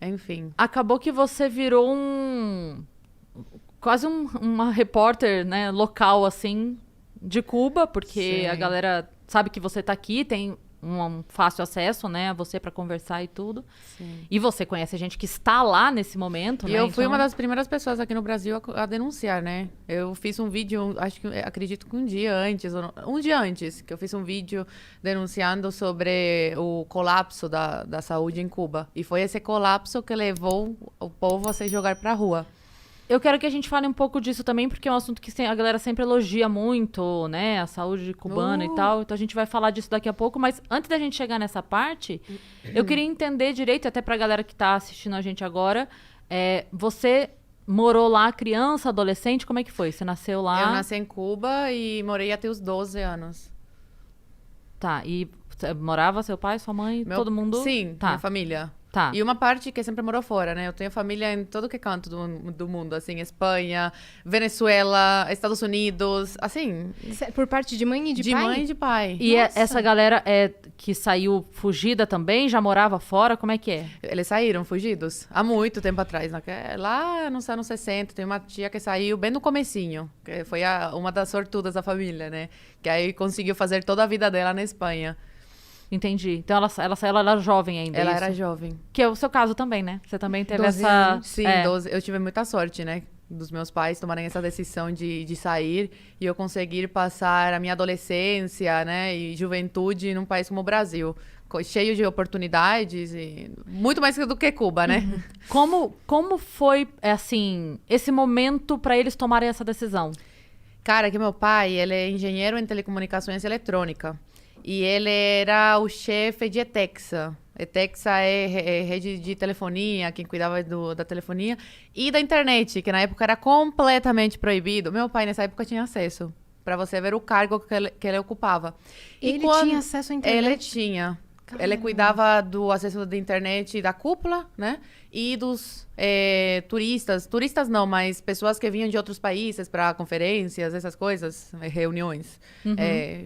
enfim. Acabou que você virou quase uma repórter, né, local, assim, de Cuba, porque Sim. a galera sabe que você tá aqui, tem um fácil acesso, né, a você pra conversar e tudo. Sim. E você conhece gente que está lá nesse momento, E né? eu fui Então, uma das primeiras pessoas aqui no Brasil a denunciar, né? Eu fiz um vídeo, acredito que um dia antes, um dia antes, que eu fiz um vídeo denunciando sobre o colapso da saúde em Cuba. E foi esse colapso que levou o povo a se jogar pra rua. eu quero que a gente fale um pouco disso também, porque é um assunto que a galera sempre elogia muito, né? A saúde cubana e tal. Então a gente vai falar disso daqui a pouco. Mas antes da gente chegar nessa parte, eu queria entender direito, até pra galera que tá assistindo a gente agora, você morou lá criança, adolescente? Como é que foi? Você nasceu lá? Eu nasci em Cuba e morei até os 12 anos. Tá, e você morava seu pai, sua mãe, todo mundo? Sim, Tá. minha família. Tá. E uma parte que sempre morou fora, né? Eu tenho família em todo que canto do mundo, assim, Espanha, Venezuela, Estados Unidos, assim, Por parte de mãe e de de pai? mãe e de pai. E Nossa. essa galera que saiu fugida também, já morava fora? Como é que é? Eles saíram fugidos há muito tempo atrás. Lá nos anos 60, tem uma tia que saiu bem no comecinho, que foi uma das sortudas da família, né? Que aí conseguiu fazer toda a vida dela na Espanha. Entendi. Então ela saiu, ela era jovem ainda, Ela isso? era jovem. Que é o seu caso também, né? Você também teve 12 essa... anos. Sim, 12. Eu tive muita sorte, né? Dos meus pais tomarem essa decisão de sair e eu conseguir passar a minha adolescência, né? E juventude num país como o Brasil. Cheio de oportunidades e muito mais do que Cuba, né? Como foi, assim, esse momento pra eles tomarem essa decisão? Cara, que meu pai, ele é engenheiro em telecomunicações eletrônica. E ele era o chefe de ETEXA. ETEXA é rede de telefonia, quem cuidava da telefonia. E da internet, que na época era completamente proibido. Meu pai, nessa época, tinha acesso. Pra você ver o cargo que ele ocupava. E Ele tinha acesso à internet? Ele tinha. Ele Caramba. cuidava do acesso da internet da cúpula, né? E dos turistas. Turistas não, mas pessoas que vinham de outros países para conferências, essas coisas, reuniões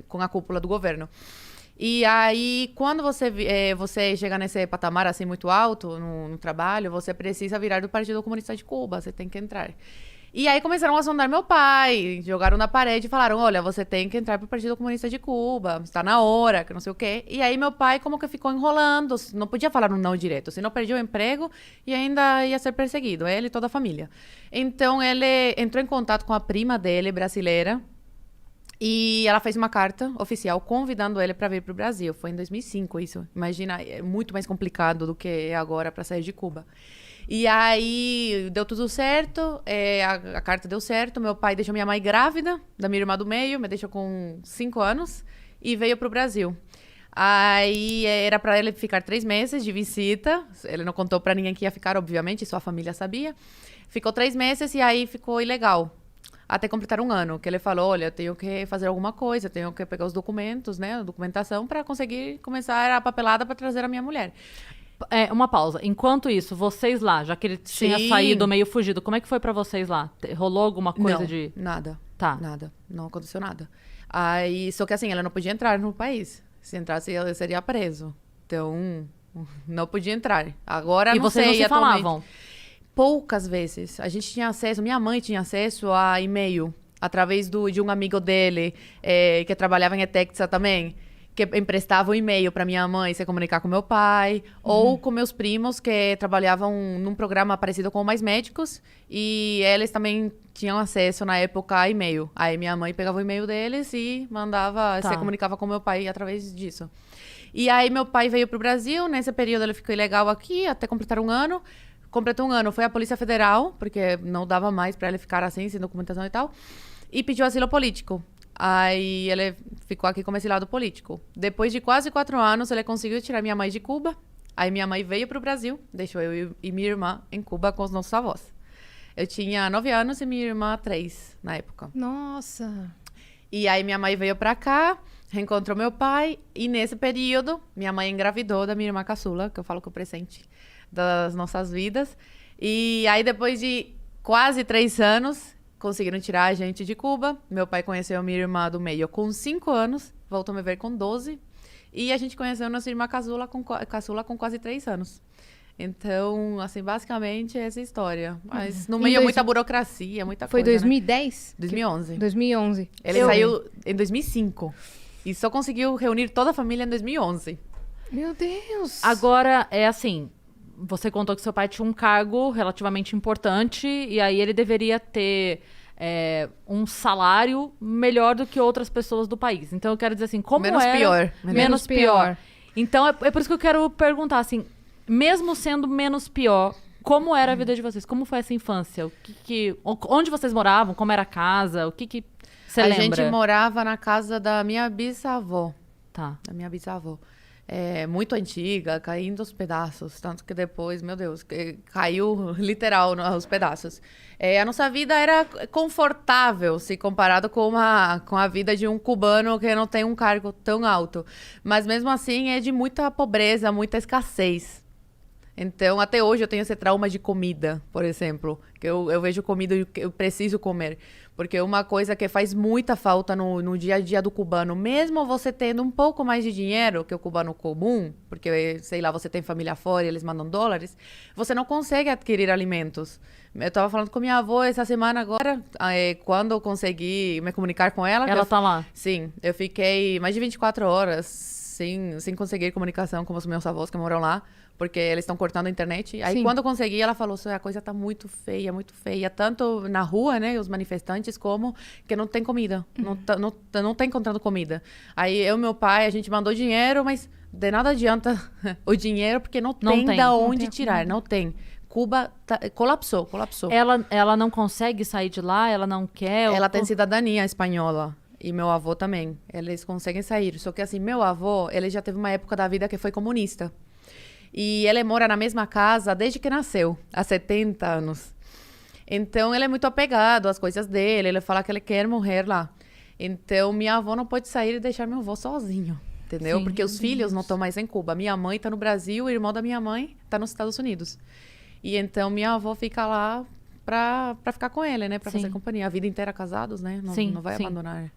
com a cúpula do governo. E aí, quando você chega nesse patamar assim muito alto no trabalho, você precisa virar do Partido Comunista de Cuba, você tem que entrar. E aí começaram a sondar meu pai, jogaram na parede e falaram, olha, você tem que entrar pro Partido Comunista de Cuba, está na hora, que não sei o quê. E aí meu pai como que ficou enrolando, não podia falar um não direto, senão perdia o emprego e ainda ia ser perseguido, ele e toda a família. Então ele entrou em contato com a prima dele, brasileira, e ela fez uma carta oficial convidando ele para vir pro Brasil. Foi em 2005 isso. Imagina, é muito mais complicado do que é agora para sair de Cuba. E aí, deu tudo certo, a carta deu certo, meu pai deixou minha mãe grávida, da minha irmã do meio, me deixou com 5 anos, e veio pro Brasil. Aí, era para ele ficar 3 meses de visita, ele não contou para ninguém que ia ficar, obviamente, sua família sabia. Ficou 3 meses e aí ficou ilegal, até completar 1 ano, que ele falou, olha, eu tenho que fazer alguma coisa, tenho que pegar os documentos, né, a documentação, para conseguir começar a papelada para trazer a minha mulher. Uma pausa. Enquanto isso, vocês lá, já que ele tinha Sim. saído meio fugido, como é que foi pra vocês lá? Rolou alguma coisa Não, de... nada. Tá. Nada. Não aconteceu nada. Aí, só que assim, ela não podia entrar no país. Se entrasse, ela seria preso. Então, não podia entrar. Agora, E não vocês sei, não se atualmente. falavam? Poucas vezes. A gente tinha acesso, minha mãe tinha acesso a e-mail, através de um amigo dele, que trabalhava em ETEXA também, que emprestava o e-mail para minha mãe se comunicar com meu pai, ou com meus primos que trabalhavam num programa parecido com o Mais Médicos, e eles também tinham acesso na época a e-mail. Aí minha mãe pegava o e-mail deles e mandava, Tá. se comunicava com meu pai através disso. E aí meu pai veio pro Brasil, nesse período ele ficou ilegal aqui, até completar 1 ano. Completou 1 ano, foi a Polícia Federal, porque não dava mais para ele ficar assim, sem documentação e tal, e pediu asilo político. Aí ele ficou aqui como exilado político. Depois de quase 4 anos, ele conseguiu tirar minha mãe de Cuba. Aí minha mãe veio pro Brasil, deixou eu e minha irmã em Cuba com os nossos avós. Eu tinha 9 anos e minha irmã 3 na época. Nossa. E aí minha mãe veio pra cá, reencontrou meu pai, e nesse período, minha mãe engravidou da minha irmã caçula, que eu falo que é o presente das nossas vidas. E aí depois de quase 3 anos, conseguiram tirar a gente de Cuba. Meu pai conheceu a minha irmã do meio com 5 anos, voltou a me ver com 12. E a gente conheceu nossa irmã caçula com quase 3 anos. Então, assim, basicamente essa história. Mas no Em meio é dois- muita burocracia, muita Foi coisa, né? 2010? 2011. 2011. Ele saiu em 2005. E só conseguiu reunir toda a família em 2011. Meu Deus. Agora, é assim, você contou que seu pai tinha um cargo relativamente importante e aí ele deveria ter um salário melhor do que outras pessoas do país. Então, eu quero dizer assim, como Menos era... pior. Menos pior. Então, é por isso que eu quero perguntar, assim, mesmo sendo menos pior, como era a vida de vocês? Como foi essa infância? Onde vocês moravam? Como era a casa? O que você A lembra? gente morava na casa da minha bisavó. Tá. Da minha bisavó. Muito antiga, caindo aos pedaços. Tanto que depois, meu Deus, caiu literal aos pedaços. A nossa vida era confortável, se comparado com a vida de um cubano que não tem um cargo tão alto. Mas mesmo assim é de muita pobreza, muita escassez. Então, até hoje eu tenho esse trauma de comida, por exemplo. Que eu vejo comida e eu preciso comer. Porque uma coisa que faz muita falta no dia a dia do cubano, mesmo você tendo um pouco mais de dinheiro que o cubano comum, porque, sei lá, você tem família fora e eles mandam dólares, você não consegue adquirir alimentos. Eu estava falando com minha avó essa semana agora, quando eu consegui me comunicar com ela. Ela tá lá. Sim, eu fiquei mais de 24 horas sem conseguir comunicação com os meus avós que moram lá, porque eles estão cortando a internet. Aí, Sim. quando eu consegui, ela falou, a coisa tá muito feia, tanto na rua, né, os manifestantes, como que não tem comida, não tá encontrando comida. Aí, eu e meu pai, a gente mandou dinheiro, mas de nada adianta o dinheiro, porque não tem da onde tirar, não tem. Cuba colapsou. Ela não consegue sair de lá? Ela não quer? Ela tem cidadania espanhola. E meu avô também. Eles conseguem sair. Só que assim, meu avô, ele já teve uma época da vida que foi comunista. E ele mora na mesma casa desde que nasceu, há 70 anos. Então, ele é muito apegado às coisas dele. Ele fala que ele quer morrer lá. Então, minha avó não pode sair e deixar meu avô sozinho. Entendeu? Sim. Porque os filhos não estão mais em Cuba. Minha mãe está no Brasil, o irmão da minha mãe está nos Estados Unidos. E então, minha avó fica lá pra ficar com ele, né? Pra Sim. fazer companhia. A vida inteira casados, né? Não vai abandonar.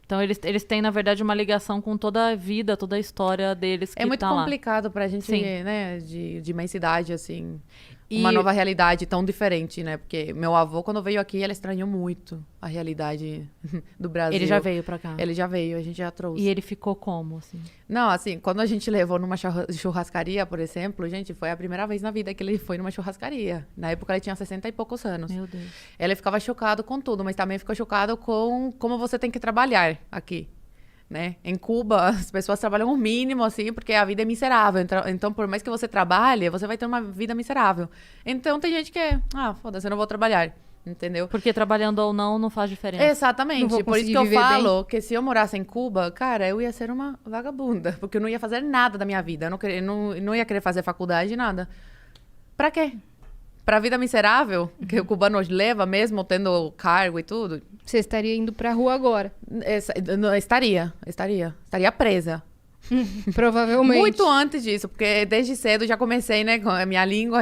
Então, eles têm, na verdade, uma ligação com toda a vida, toda a história deles que É muito tá lá. complicado pra gente, Sim. né? De imensidade, assim. E- Uma nova realidade tão diferente, né? Porque meu avô, quando veio aqui, ele estranhou muito a realidade do Brasil. Ele já veio pra cá. Ele já veio, a gente já trouxe. E ele ficou como, assim? Não, assim, quando a gente levou numa churrascaria, por exemplo, gente, foi a primeira vez na vida que ele foi numa churrascaria. Na época ele tinha 60 e poucos anos. Meu Deus. Ele ficava chocado com tudo, mas também ficou chocado com como você tem que trabalhar aqui, né? Em Cuba, as pessoas trabalham o mínimo, assim, porque a vida é miserável. Então, por mais que você trabalhe, você vai ter uma vida miserável. Então, tem gente que foda-se, eu não vou trabalhar, entendeu? Porque trabalhando ou não faz diferença. Não Exatamente. vou Por isso conseguir que eu viver falo que se eu morasse em Cuba, cara, eu ia ser uma vagabunda, porque eu não ia fazer nada da minha vida. Eu não ia querer fazer faculdade, nada. Pra quê? Pra vida miserável, que o cubano leva, mesmo tendo cargo e tudo, Você estaria indo pra rua agora. estaria presa. Provavelmente. Muito antes disso, porque desde cedo já comecei, né, com a minha língua.